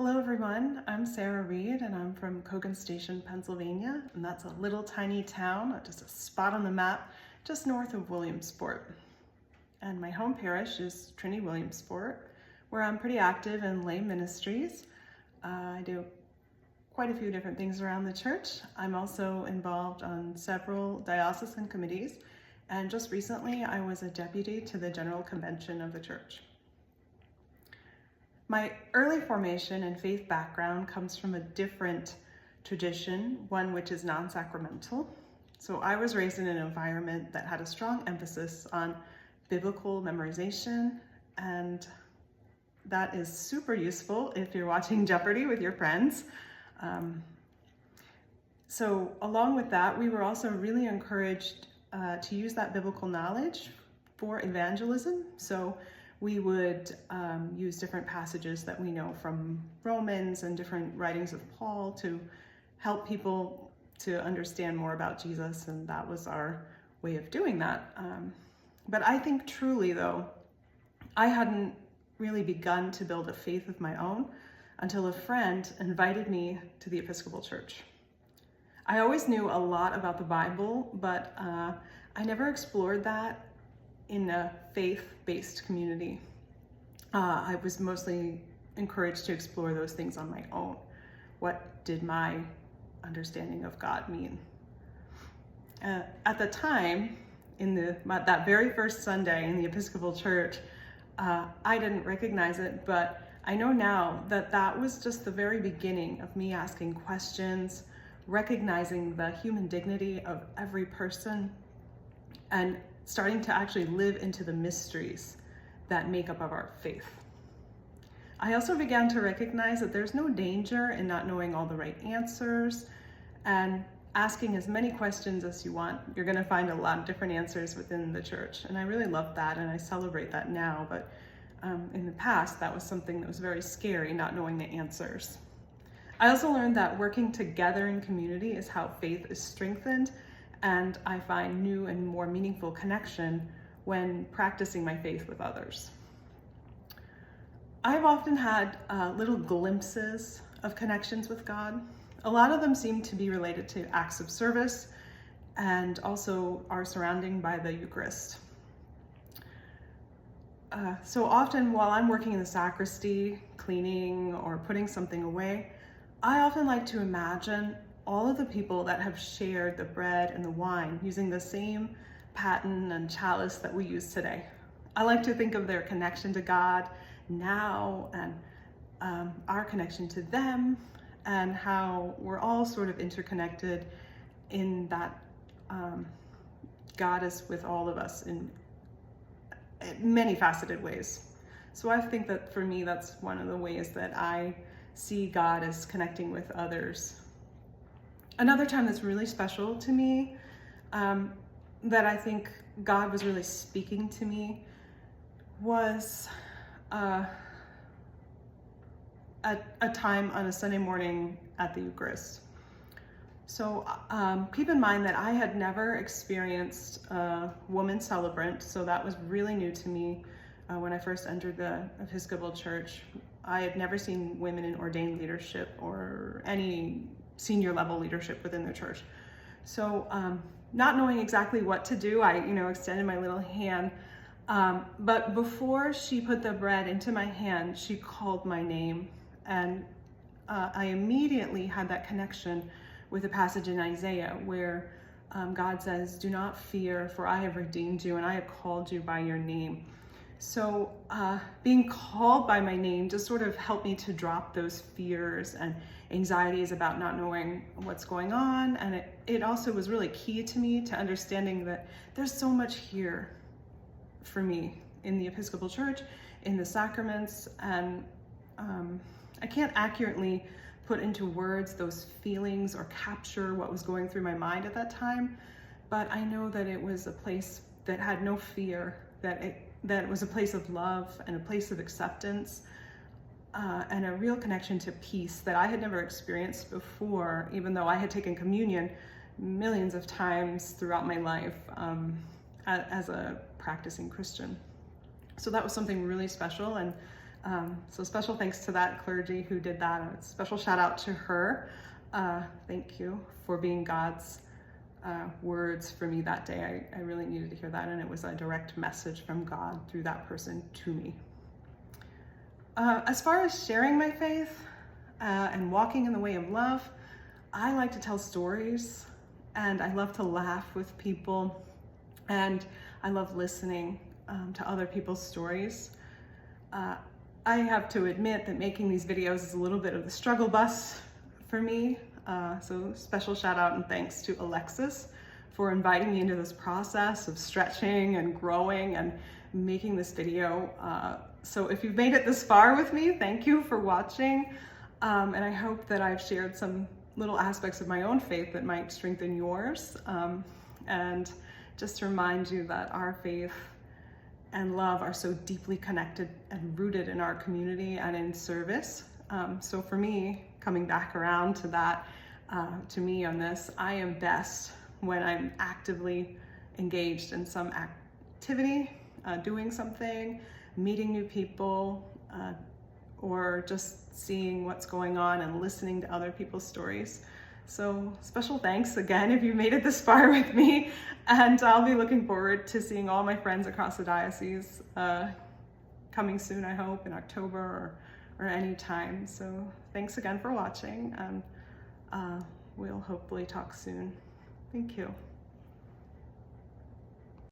Hello everyone, I'm Sarah Reid and I'm from Cogan Station, Pennsylvania, and that's a little tiny town, just a spot on the map, just north of Williamsport. And my home parish is Trinity Williamsport, where I'm pretty active in lay ministries. I do quite a few different things around the church. I'm also involved on several diocesan committees, and just recently I was a deputy to the General Convention of the church. My early formation and faith background comes from a different tradition, one which is non-sacramental. So I was raised in an environment that had a strong emphasis on biblical memorization, and that is super useful if you're watching Jeopardy with your friends. So along with that, we were also really encouraged to use that biblical knowledge for evangelism. So we would use different passages that we know from Romans and different writings of Paul to help people to understand more about Jesus, and that was our way of doing that. But I think truly, though, I hadn't really begun to build a faith of my own until a friend invited me to the Episcopal Church. I always knew a lot about the Bible, but I never explored that in a faith-based community. I was mostly encouraged to explore those things on my own. What did my understanding of God mean? At the time, that very first Sunday in the Episcopal Church, I didn't recognize it, but I know now that that was just the very beginning of me asking questions, recognizing the human dignity of every person, and starting to actually live into the mysteries that make up of our faith. I also began to recognize that there's no danger in not knowing all the right answers and asking as many questions as you want. You're going to find a lot of different answers within the church, and I really love that and I celebrate that now, but in the past that was something that was very scary, not knowing the answers. I also learned that working together in community is how faith is strengthened, and I find new and more meaningful connection when practicing my faith with others. I've often had little glimpses of connections with God. A lot of them seem to be related to acts of service and also are surrounding by the Eucharist. So often while I'm working in the sacristy, cleaning or putting something away, I often like to imagine all of the people that have shared the bread and the wine using the same paten and chalice that we use today. I like to think of their connection to God now and our connection to them, and how we're all sort of interconnected in that God is with all of us in many faceted ways. So I think that for me, that's one of the ways that I see God as connecting with others. Another time that's really special to me, that I think God was really speaking to me, was a time on a Sunday morning at the Eucharist. So keep in mind that I had never experienced a woman celebrant, so that was really new to me when I first entered the Episcopal Church. I had never seen women in ordained leadership or any senior level leadership within the church. So not knowing exactly what to do, I extended my little hand. But before she put the bread into my hand, she called my name. And I immediately had that connection with a passage in Isaiah where God says, "Do not fear, for I have redeemed you and I have called you by your name." So being called by my name just sort of helped me to drop those fears and anxieties about not knowing what's going on. And it also was really key to me to understanding that there's so much here for me in the Episcopal Church, in the sacraments, and I can't accurately put into words those feelings or capture what was going through my mind at that time, but I know that it was a place that had no fear, that it was a place of love and a place of acceptance, and a real connection to peace that I had never experienced before, even though I had taken communion millions of times throughout my life as a practicing Christian. So that was something really special, and So special thanks to that clergy who did that. A special shout out to her. Thank you for being God's words for me that day. I really needed to hear that, and it was a direct message from God through that person to me. As far as sharing my faith and walking in the way of love, I like to tell stories, and I love to laugh with people, and I love listening to other people's stories. I have to admit that making these videos is a little bit of the struggle bus for me. So special shout out and thanks to Alexis for inviting me into this process of stretching and growing and making this video. So if you've made it this far with me, thank you for watching. And I hope that I've shared some little aspects of my own faith that might strengthen yours. And just to remind you that our faith and love are so deeply connected and rooted in our community and in service. So for me, coming back around to that, to me on this, I am best when I'm actively engaged in some activity, doing something, meeting new people, or just seeing what's going on and listening to other people's stories. So special thanks again if you made it this far with me, and I'll be looking forward to seeing all my friends across the diocese coming soon, I hope, in October or any time. So thanks again for watching, and we'll hopefully talk soon. Thank you.